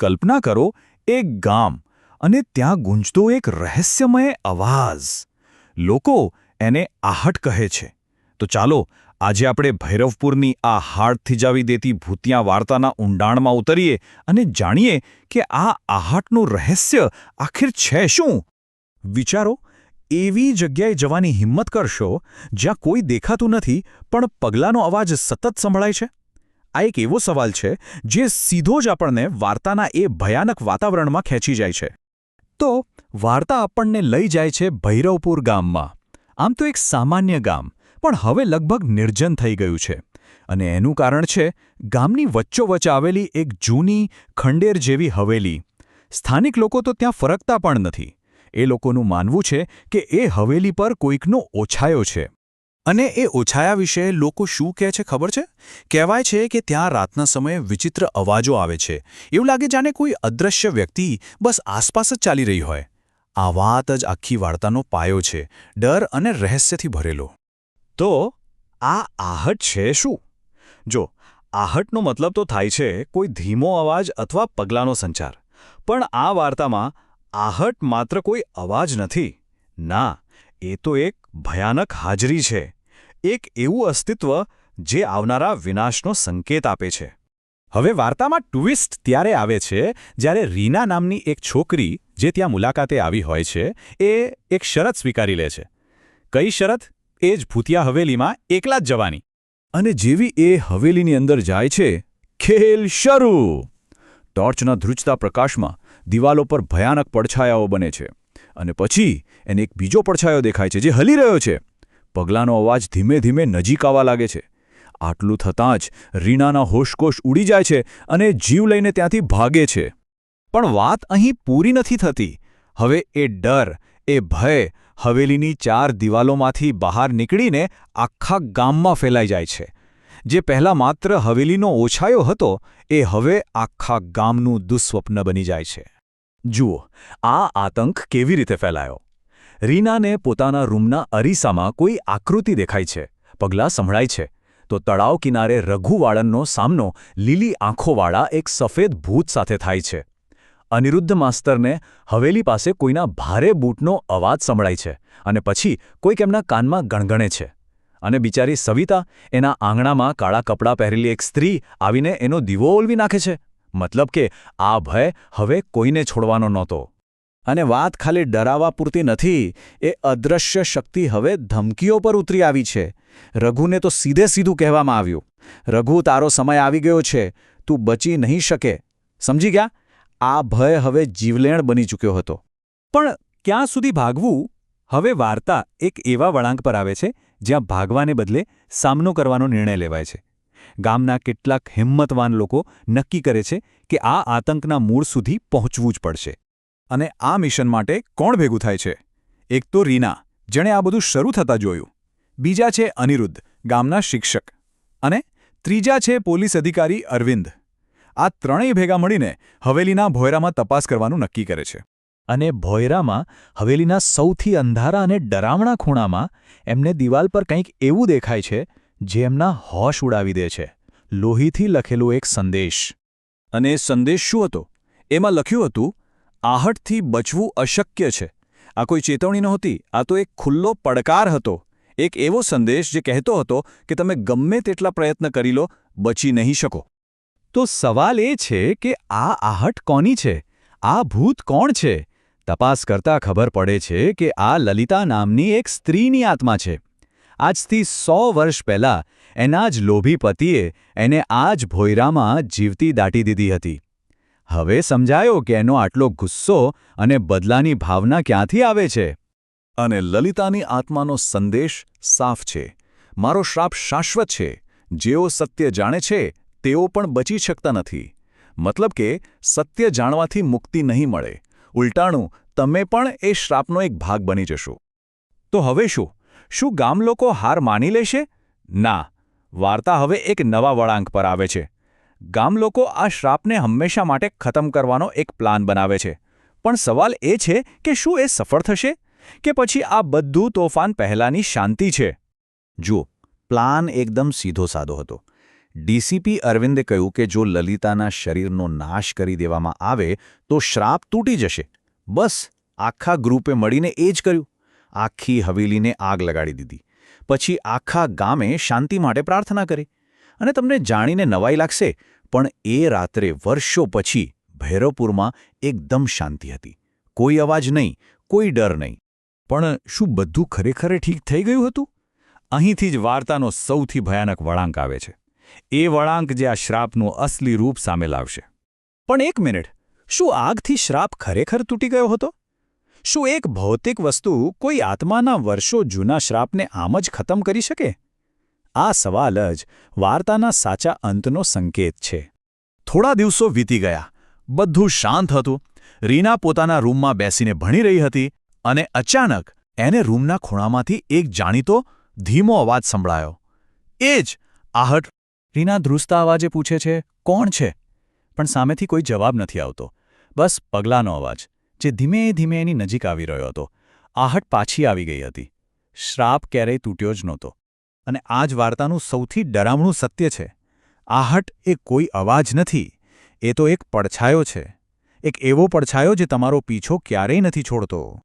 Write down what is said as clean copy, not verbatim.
કલ્પના કરો, એક ગામ અને ત્યાં ગુંજતો એક રહસ્યમય અવાજ. લોકો એને આહટ કહે છે. તો ચાલો આજે આપણે ભૈરવપુરની આ હાડ થીજાવી દેતી ભૂતિયા વાર્તાના ઊંડાણમાં ઉતરીએ અને જાણીએ કે આ આહટનું રહસ્ય આખિર છે શું. વિચારો, એવી જગ્યાએ જવાની હિંમત કરશો જ્યાં કોઈ દેખાતું નથી પણ પગલાંનો અવાજ સતત સંભળાય છે. આ એક એવો સવાલ છે જે સીધો જ આપણને વાર્તાના એ ભયાનક વાતાવરણમાં ખેંચી જાય છે. તો વાર્તા આપણને લઈ જાય છે ભૈરવપુર ગામમાં. આમ તો એક સામાન્ય ગામ, પણ હવે લગભગ નિર્જન થઈ ગયું છે. અને એનું કારણ છે ગામની વચ્ચોવચ્ચ આવેલી એક જૂની ખંડેર જેવી હવેલી. સ્થાનિક લોકો તો ત્યાં ફરકતા પણ નથી. એ લોકોનું માનવું છે કે એ હવેલી પર કોઈકનો ઓછાયો છે. અને એ ઓછાયા વિશે લોકો શું કહે છે ખબર છે? કહેવાય છે કે ત્યાં રાતના સમયે વિચિત્ર અવાજો આવે છે. એવું લાગે જાણે કોઈ અદૃશ્ય વ્યક્તિ બસ આસપાસ જ ચાલી રહી હોય. આ વાત જ આખી વાર્તાનો પાયો છે, ડર અને રહસ્યથી ભરેલો. તો આ આહટ છે શું? જો, આહટનો મતલબ તો થાય છે કોઈ ધીમો અવાજ અથવા પગલાંનો સંચાર. પણ આ વાર્તામાં આહટ માત્ર કોઈ અવાજ નથી. ના, એ તો એક ભયાનક હાજરી છે. એક એવું અસ્તિત્વ જે આવનારા વિનાશનો સંકેત આપે છે. હવે વાર્તામાં ટ્વિસ્ટ ત્યારે આવે છે જ્યારે રીના નામની એક છોકરી જે ત્યાં મુલાકાતે આવી હોય છે એ એક શરત સ્વીકારી લે છે. કઈ શરત? એ જ ભૂતિયા હવેલીમાં એકલા જ જવાની. અને જેવી એ હવેલીની અંદર જાય છે, ખેલ શરૂ. ટોર્ચના ધ્રુજતા પ્રકાશમાં દિવાલો પર ભયાનક પડછાયાઓ બને છે. અને પછી એને એક બીજો પડછાયો દેખાય છે જે હલી રહ્યો છે. પગલાંનો અવાજ ધીમે ધીમે નજીક આવવા લાગે છે. આટલું થતાં જ રીનાના હોશકોશ ઉડી જાય છે અને જીવ લઈને ત્યાંથી ભાગે છે. પણ વાત અહીં પૂરી નથી થતી. હવે એ ડર, એ ભય હવેલીની 4 દિવાલોમાંથી બહાર નીકળીને આખા ગામમાં ફેલાઈ જાય છે. જે પહેલાં માત્ર હવેલીનો ઓછાયો હતો, એ હવે આખા ગામનું દુઃસ્વપ્ન બની જાય છે. જુઓ, આ આતંક કેવી રીતે ફેલાયો. રીનાને પોતાના રૂમના અરીસામાં કોઈ આકૃતિ દેખાય છે. પગલાં સંભળાય છે. તો તળાવ કિનારે રઘુવાળનનો સામનો લીલી આંખોવાળા એક સફેદ ભૂત સાથે થાય છે. અનિરુદ્ધ માસ્તરને હવેલી પાસે કોઈના ભારે બૂટનો અવાજ સંભળાય છે. અને પછી કોઈક એમના કાનમાં ગણગણે છે. અને બિચારી સવિતા, એના આંગણામાં કાળા કપડાં પહેરેલી એક સ્ત્રી આવીને એનો દીવો ઓલવી નાખે છે. મતલબ કે આ ભય હવે કોઈને છોડવાનો નહોતો. અને વાત ખાલી ડરાવા પૂરતી નથી. એ અદૃશ્ય શક્તિ હવે ધમકીઓ પર ઉતરી આવી છે. રઘુને તો સીધે સીધું કહેવામાં આવ્યું, રઘુ, તારો સમય આવી ગયો છે, તું બચી નહીં શકે. સમજી ગયા? આ ભય હવે જીવલેણ બની ચૂક્યો હતો. પણ ક્યાં સુધી ભાગવું? હવે વાર્તા એક એવા વળાંક પર આવે છે જ્યાં ભાગવાને બદલે સામનો કરવાનો નિર્ણય લેવાય છે. ગામના કેટલાક હિંમતવાન લોકો નક્કી કરે છે કે આ આતંકના મૂળ સુધી પહોંચવું જ પડશે. અને આ મિશન માટે કોણ ભેગું થાય છે? એક તો રીના, જેણે આ બધું શરૂ થતાં જોયું. બીજા છે અનિરુદ્ધ, ગામના શિક્ષક. અને ત્રીજા છે પોલીસ અધિકારી અરવિંદ. આ ત્રણેય ભેગા મળીને હવેલીના ભોયરામાં તપાસ કરવાનું નક્કી કરે છે. અને ભોયરામાં હવેલીના સૌથી અંધારા અને ડરાવણા ખૂણામાં એમને દિવાલ પર કંઈક એવું દેખાય છે જે એમના હોશ ઉડાવી દે છે. લોહીથી લખેલો એક સંદેશ. અને એ સંદેશ શું હતો? એમાં લખ્યું હતું, આહટથી બચવું અશક્ય છે. આ કોઈ ચેતવણી નહોતી, આ તો એક ખુલ્લો પડકાર હતો. એક એવો સંદેશ જે કહેતો હતો કે તમે ગમે તેટલા પ્રયત્ન કરી લો, બચી નહીં શકો. તો સવાલ એ છે કે આ આહટ કોની છે? આ ભૂત કોણ છે? તપાસ કરતાં ખબર પડે છે કે આ લલિતા નામની એક સ્ત્રીની આત્મા છે. આજથી 100 વર્ષ પહેલાં એના જ લોભી પતિએ એને આ જ ભોયરામાં જીવતી દાટી દીધી હતી. હવે સમજાયો કે એનો આટલો ગુસ્સો અને બદલાની ભાવના ક્યાંથી આવે છે. અને લલિતાની આત્માનો સંદેશ સાફ છે. મારો શ્રાપ શાશ્વત છે. જેઓ સત્ય જાણે છે તેઓ પણ બચી શકતા નથી. મતલબ કે સત્ય જાણવાથી મુક્તિ નહીં મળે. ઉલટાણું, તમે પણ એ શ્રાપનો એક ભાગ બની જશો. તો હવે શું? શું ગામ લોકો હાર માની લેશે? ના. વાર્તા હવે એક નવા વળાંક પર આવે છે. ગામ લોકો આ શ્રાપને હંમેશા માટે ખતમ કરવાનો એક પ્લાન બનાવે છે. પણ સવાલ એ છે કે શું એ સફળ થશે? કે પછી આ બધું તોફાન પહેલાંની શાંતિ છે? જુઓ, પ્લાન એકદમ સીધો સાદો હતો. ડીસીપી અરવિંદે કહ્યું કે જો લલિતાના શરીરનો નાશ કરી દેવામાં આવે તો શ્રાપ તૂટી જશે. બસ આખા ગ્રુપે મળીને એ જ કર્યું. આખી હવેલીને આગ લગાડી દીધી. પછી આખા ગામે શાંતિ માટે પ્રાર્થના કરી. અને તમને જાણીને નવાઈ લાગશે, પણ એ રાત્રે વર્ષો પછી ભૈરવપુરમાં એકદમ શાંતિ હતી. કોઈ અવાજ નહીં, કોઈ ડર નહીં. પણ શું બધું ખરેખર ઠીક થઈ ગયું હતું? અહીંથી જ વાર્તાનો સૌથી ભયાનક વળાંક આવે છે. એ વળાંક જે આ શ્રાપનું અસલી રૂપ સામે લાવશે. પણ એક મિનિટ, શું આગથી શ્રાપ ખરેખર તૂટી ગયો હતો? શું એક ભૌતિક વસ્તુ કોઈ આત્માના વર્ષો જૂના શ્રાપને આમ જ ખતમ કરી શકે? આ સવાલ જ વાર્તાના સાચા અંતનો સંકેત છે. થોડા દિવસો વીતી ગયા. બધું શાંત હતું. રીના પોતાના રૂમમાં બેસીને ભણી રહી હતી અને અચાનક એને રૂમના ખૂણામાંથી એક જાણીતો ધીમો અવાજ સંભળાયો. એ જ આહટ. રીના ધ્રુસતા અવાજે પૂછે છે, કોણ છે? પણ સામેથી કોઈ જવાબ નથી આવતો. બસ પગલાંનો અવાજ, જે ધીમે ધીમે એની નજીક આવી રહ્યો હતો. આહટ પાછી આવી ગઈ હતી. શ્રાપ ક્યારેય તૂટ્યો જ નહોતો. અને આ જ વાર્તાનું સૌથી ડરામણું સત્ય છે. આહટ એ કોઈ અવાજ નથી. એ તો એક પડછાયો છે. એક એવો પડછાયો જે તમારો પીછો ક્યારેય નથી છોડતો.